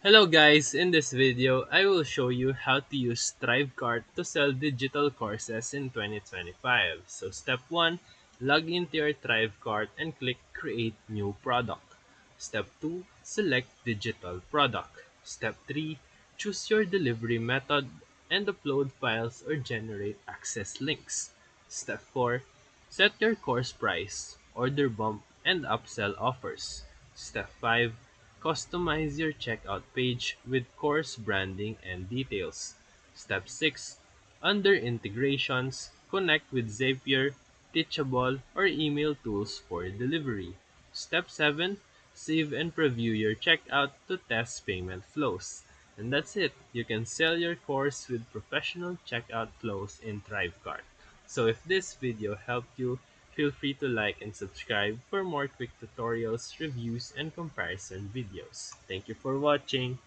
Hello guys, in this video, I will show you how to use ThriveCart to sell digital courses in 2025. So step 1, log into your ThriveCart and click Create New Product. Step 2, select Digital Product. Step 3, choose your delivery method and upload files or generate access links. Step 4, set your course price, order bump, and upsell offers. Step 5, customize your checkout page with course branding and details. Step 6. Under Integrations, connect with Zapier, Teachable, or email tools for delivery. Step 7. Save and preview your checkout to test payment flows. And that's it. You can sell your course with professional checkout flows in ThriveCart. So if this video helped you, feel free to like and subscribe for more quick tutorials, reviews, and comparison videos. Thank you for watching.